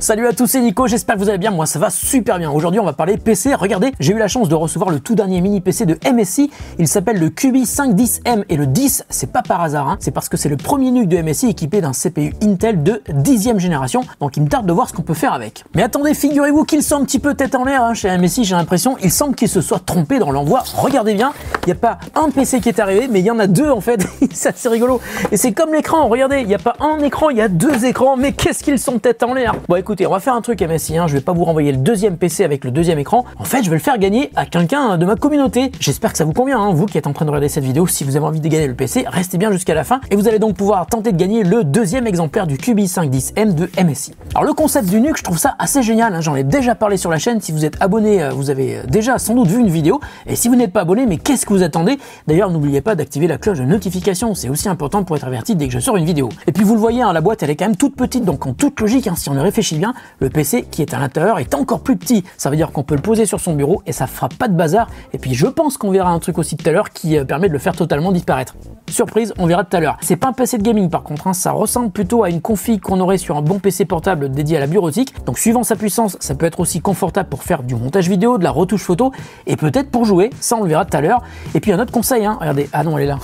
Salut à tous, c'est Nico, j'espère que vous allez bien, moi ça va super bien. Aujourd'hui on va parler PC, regardez, j'ai eu la chance de recevoir le tout dernier mini PC de MSI, il s'appelle le QB510M et le 10, c'est pas par hasard, hein. C'est parce que c'est le premier NUC de MSI équipé d'un CPU Intel de 10e génération, donc il me tarde de voir ce qu'on peut faire avec. Mais attendez, figurez-vous qu'ils sont un petit peu tête en l'air hein, chez MSI, j'ai l'impression, il semble qu'ils se soient trompés dans l'envoi. Regardez bien, il n'y a pas un PC qui est arrivé, mais il y en a deux en fait, c'est assez rigolo. Et c'est comme l'écran, regardez, il n'y a pas un écran, il y a deux écrans, mais qu'est-ce qu'ils sont tête en l'air. Bon écoutez, on va faire un truc MSI, hein. Je vais pas vous renvoyer le deuxième PC avec le deuxième écran, en fait je vais le faire gagner à quelqu'un de ma communauté. J'espère que ça vous convient, hein. Vous qui êtes en train de regarder cette vidéo, si vous avez envie de gagner le PC, restez bien jusqu'à la fin et vous allez donc pouvoir tenter de gagner le deuxième exemplaire du QB510M de MSI. Alors le concept du NUC, je trouve ça assez génial, hein. J'en ai déjà parlé sur la chaîne, si vous êtes abonné, vous avez déjà sans doute vu une vidéo, et si vous n'êtes pas abonné, mais qu'est-ce que vous attendez? D'ailleurs n'oubliez pas d'activer la cloche de notification, c'est aussi important pour être averti dès que je sors une vidéo. Et puis vous le voyez, hein, la boîte elle est quand même toute petite, donc en toute logique, hein, si on y réfléchit bien, le PC qui est à l'intérieur est encore plus petit. Ça veut dire qu'on peut le poser sur son bureau et ça fera pas de bazar. Et puis je pense qu'on verra un truc aussi tout à l'heure qui permet de le faire totalement disparaître. Surprise, on verra tout à l'heure. C'est pas un PC de gaming par contre, hein, ça ressemble plutôt à une config qu'on aurait sur un bon PC portable dédié à la bureautique. Donc suivant sa puissance, ça peut être aussi confortable pour faire du montage vidéo, de la retouche photo et peut-être pour jouer, ça on le verra tout à l'heure. Et puis un autre conseil, hein, regardez, ah non elle est là.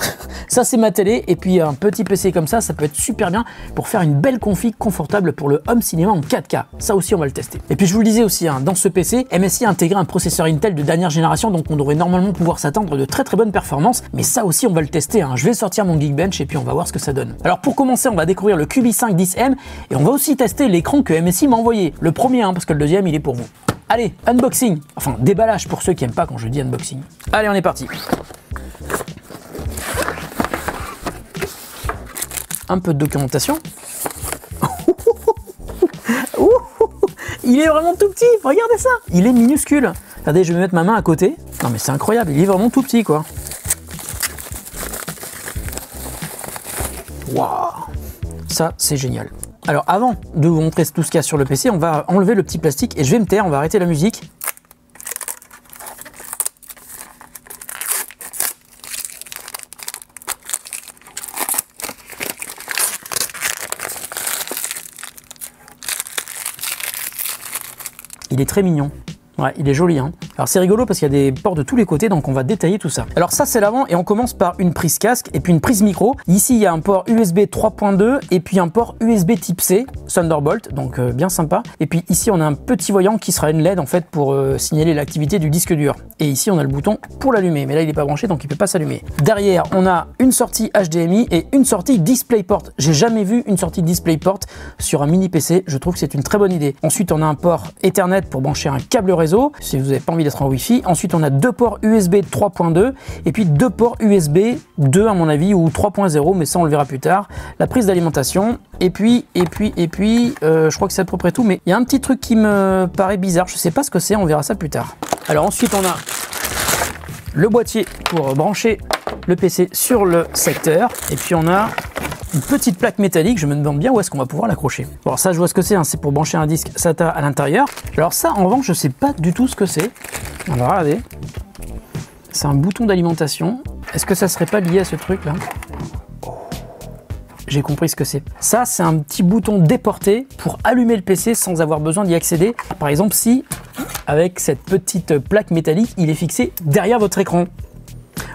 Ça c'est ma télé et puis un petit PC comme ça peut être super bien pour faire une belle config confortable pour le home cinéma en 4K. Ça aussi on va le tester. Et puis je vous le disais aussi, hein, dans ce PC, MSI a intégré un processeur Intel de dernière génération, donc on devrait normalement pouvoir s'attendre de très bonnes performances, mais ça aussi on va le tester, hein. Je vais sortir mon Geekbench et puis on va voir ce que ça donne. Alors pour commencer, on va découvrir le QB510M et on va aussi tester l'écran que MSI m'a envoyé. Le premier, hein, parce que le deuxième il est pour vous. Allez, unboxing, enfin déballage pour ceux qui aiment pas quand je dis unboxing. Allez, on est parti. Un peu de documentation. Il est vraiment tout petit, regardez ça. Il est minuscule. Regardez, je vais mettre ma main à côté. Non mais c'est incroyable, il est vraiment tout petit quoi. Waouh, ça c'est génial. Alors avant de vous montrer tout ce qu'il y a sur le PC, on va enlever le petit plastique et je vais me taire, on va arrêter la musique. Il est très mignon. Ouais, il est joli, hein. Alors c'est rigolo parce qu'il y a des ports de tous les côtés, donc on va détailler tout ça. Alors ça c'est l'avant et on commence par une prise casque et puis une prise micro. Ici il y a un port USB 3.2 et puis un port USB type C, Thunderbolt, donc bien sympa. Et puis ici on a un petit voyant qui sera une LED en fait pour signaler l'activité du disque dur. Et ici on a le bouton pour l'allumer, mais là il n'est pas branché donc il peut pas s'allumer. Derrière on a une sortie HDMI et une sortie DisplayPort. J'ai jamais vu une sortie DisplayPort sur un mini PC, je trouve que c'est une très bonne idée. Ensuite on a un port Ethernet pour brancher un câble réseau, si vous n'avez pas envie d'être en Wi-Fi. Ensuite, on a deux ports USB 3.2 et puis deux ports USB 2 à mon avis ou 3.0, mais ça on le verra plus tard. La prise d'alimentation et puis je crois que c'est à peu près tout, mais il y a un petit truc qui me paraît bizarre. Je sais pas ce que c'est, on verra ça plus tard. Alors ensuite, on a le boîtier pour brancher le PC sur le secteur et puis on a une petite plaque métallique, je me demande bien où est-ce qu'on va pouvoir l'accrocher. Bon, ça je vois ce que c'est, hein, c'est pour brancher un disque SATA à l'intérieur. Alors ça, en revanche, je sais pas du tout ce que c'est. On va regarder. C'est un bouton d'alimentation. Est-ce que ça serait pas lié à ce truc-là? J'ai compris ce que c'est. Ça, c'est un petit bouton déporté pour allumer le PC sans avoir besoin d'y accéder. Par exemple, si, avec cette petite plaque métallique, il est fixé derrière votre écran.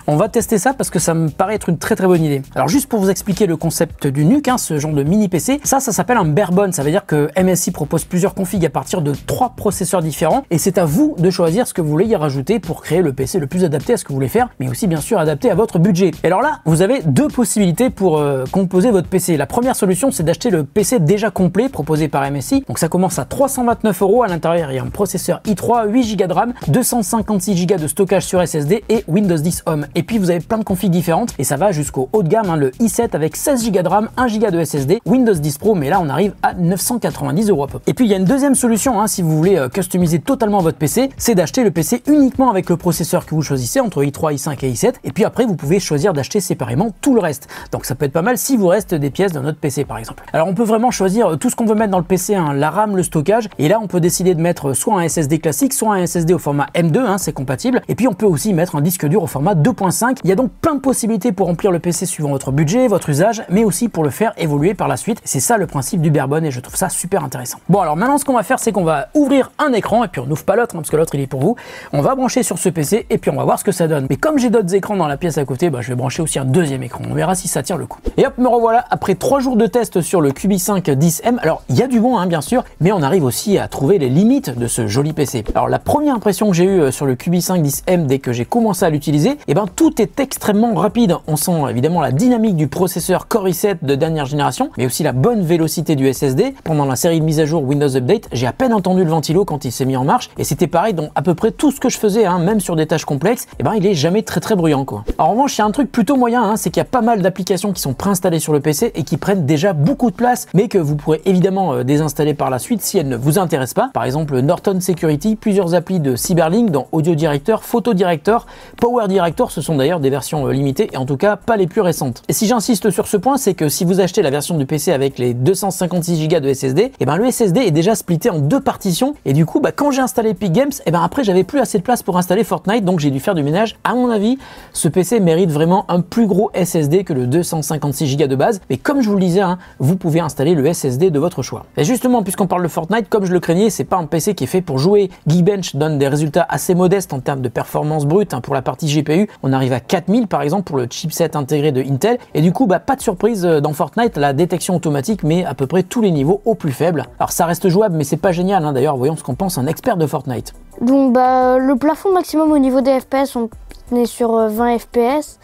On va tester ça parce que ça me paraît être une très bonne idée. Alors juste pour vous expliquer le concept du NUC, hein, ce genre de mini PC, ça s'appelle un barebone. Ça veut dire que MSI propose plusieurs configs à partir de 3 processeurs différents et c'est à vous de choisir ce que vous voulez y rajouter pour créer le PC le plus adapté à ce que vous voulez faire, mais aussi bien sûr adapté à votre budget. Et alors là, vous avez deux possibilités pour composer votre PC. La première solution, c'est d'acheter le PC déjà complet proposé par MSI. Donc ça commence à 329 €. À l'intérieur, il y a un processeur i3, 8 Go de RAM, 256 Go de stockage sur SSD et Windows 10 Home. Et puis vous avez plein de configs différentes et ça va jusqu'au haut de gamme, hein, le i7 avec 16 Go de RAM, 1 Go de SSD, Windows 10 Pro, mais là on arrive à 990 € à peu. Et puis il y a une deuxième solution, hein, si vous voulez customiser totalement votre PC, c'est d'acheter le PC uniquement avec le processeur que vous choisissez entre i3, i5 et i7, et puis après vous pouvez choisir d'acheter séparément tout le reste. Donc ça peut être pas mal si vous reste des pièces dans notre PC par exemple. Alors on peut vraiment choisir tout ce qu'on veut mettre dans le PC, hein, la RAM, le stockage, et là on peut décider de mettre soit un SSD classique, soit un SSD au format M2, hein, c'est compatible, et puis on peut aussi mettre un disque dur au format 2.0 2.5. Il y a donc plein de possibilités pour remplir le PC suivant votre budget, votre usage, mais aussi pour le faire évoluer par la suite. C'est ça le principe du bare bones et je trouve ça super intéressant. Bon, alors maintenant ce qu'on va faire, c'est qu'on va ouvrir un écran et puis on n'ouvre pas l'autre, hein, parce que l'autre il est pour vous. On va brancher sur ce PC et puis on va voir ce que ça donne. Mais comme j'ai d'autres écrans dans la pièce à côté, je vais brancher aussi un deuxième écran. On verra si ça tire le coup. Et hop, me revoilà après 3 jours de test sur le QB5 10M. Alors il y a du bon, hein, bien sûr, mais on arrive aussi à trouver les limites de ce joli PC. Alors la première impression que j'ai eue sur le QB5 10M dès que j'ai commencé à l'utiliser, tout est extrêmement rapide. On sent évidemment la dynamique du processeur Core i7 de dernière génération, mais aussi la bonne vélocité du SSD. Pendant la série de mise à jour Windows Update, j'ai à peine entendu le ventilo quand il s'est mis en marche, et c'était pareil dans à peu près tout ce que je faisais, hein, même sur des tâches complexes, il est jamais très bruyant quoi. En revanche, il y a un truc plutôt moyen, hein, c'est qu'il y a pas mal d'applications qui sont préinstallées sur le PC et qui prennent déjà beaucoup de place, mais que vous pourrez évidemment désinstaller par la suite si elles ne vous intéressent pas. Par exemple Norton Security, plusieurs applis de Cyberlink dans Audio Director, Photo Director, Power Director, ce sont d'ailleurs des versions limitées et en tout cas pas les plus récentes. Et si j'insiste sur ce point, c'est que si vous achetez la version du PC avec les 256 Go de SSD, le SSD est déjà splitté en 2 partitions et du coup quand j'ai installé Epic Games, après j'avais plus assez de place pour installer Fortnite, donc j'ai dû faire du ménage. À mon avis, ce PC mérite vraiment un plus gros SSD que le 256 Go de base, mais comme je vous le disais, hein, vous pouvez installer le SSD de votre choix. Et justement, puisqu'on parle de Fortnite, comme je le craignais, c'est pas un PC qui est fait pour jouer. Geekbench donne des résultats assez modestes en termes de performance brute, hein. Pour la partie GPU, on arrive à 4000 par exemple pour le chipset intégré de Intel, et du coup pas de surprise dans Fortnite, la détection automatique met à peu près tous les niveaux au plus faible. Alors ça reste jouable, mais c'est pas génial, hein. D'ailleurs voyons ce qu'en pense un expert de Fortnite. Donc le plafond maximum au niveau des FPS, on est sur 20 FPS.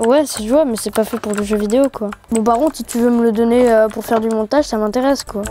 Ouais, c'est jouable, mais c'est pas fait pour le jeu vidéo quoi. Bon, par contre, si tu veux me le donner pour faire du montage, ça m'intéresse quoi.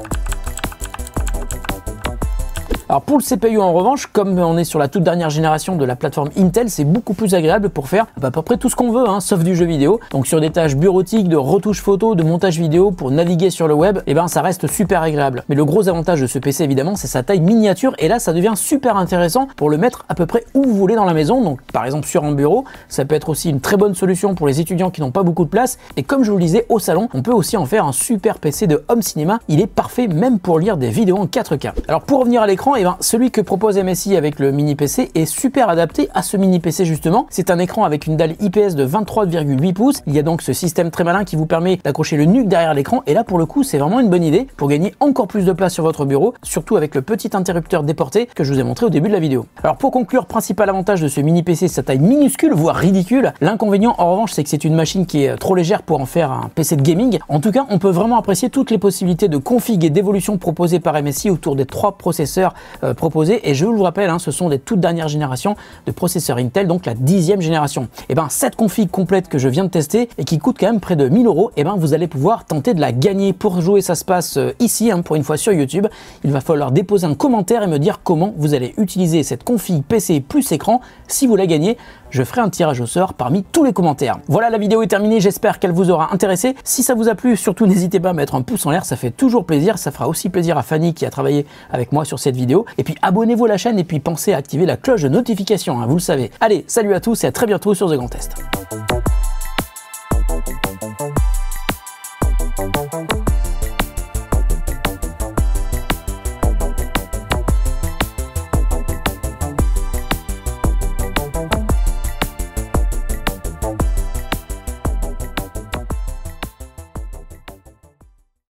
Alors pour le CPU en revanche, comme on est sur la toute dernière génération de la plateforme Intel, c'est beaucoup plus agréable pour faire à peu près tout ce qu'on veut, hein, sauf du jeu vidéo. Donc sur des tâches bureautiques, de retouche photo, de montage vidéo, pour naviguer sur le web, ça reste super agréable. Mais le gros avantage de ce PC évidemment, c'est sa taille miniature, et là ça devient super intéressant pour le mettre à peu près où vous voulez dans la maison. Donc par exemple sur un bureau, ça peut être aussi une très bonne solution pour les étudiants qui n'ont pas beaucoup de place. Et comme je vous le disais, au salon, on peut aussi en faire un super PC de home cinéma. Il est parfait même pour lire des vidéos en 4K. Alors pour revenir à l'écran, celui que propose MSI avec le mini PC est super adapté à ce mini PC justement. C'est un écran avec une dalle IPS de 23,8 pouces. Il y a donc ce système très malin qui vous permet d'accrocher le NUC derrière l'écran, et là pour le coup c'est vraiment une bonne idée pour gagner encore plus de place sur votre bureau, surtout avec le petit interrupteur déporté que je vous ai montré au début de la vidéo. Alors pour conclure, principal avantage de ce mini PC, sa taille minuscule, voire ridicule. L'inconvénient en revanche, c'est que c'est une machine qui est trop légère pour en faire un PC de gaming. En tout cas, on peut vraiment apprécier toutes les possibilités de config et d'évolution proposées par MSI autour des 3 processeurs proposés, et je vous le rappelle, hein, ce sont des toutes dernières générations de processeurs Intel, donc la 10e génération. Cette config complète que je viens de tester et qui coûte quand même près de 1000 €, vous allez pouvoir tenter de la gagner. Pour jouer, ça se passe ici, hein, pour une fois sur YouTube. Il va falloir déposer un commentaire et me dire comment vous allez utiliser cette config PC plus écran. Si vous la gagnez, je ferai un tirage au sort parmi tous les commentaires. Voilà, la vidéo est terminée, j'espère qu'elle vous aura intéressé. Si ça vous a plu, surtout n'hésitez pas à mettre un pouce en l'air, ça fait toujours plaisir. Ça fera aussi plaisir à Fanny qui a travaillé avec moi sur cette vidéo. Et puis abonnez-vous à la chaîne et puis pensez à activer la cloche de notification, hein, vous le savez. Allez, salut à tous et à très bientôt sur The Grand Test.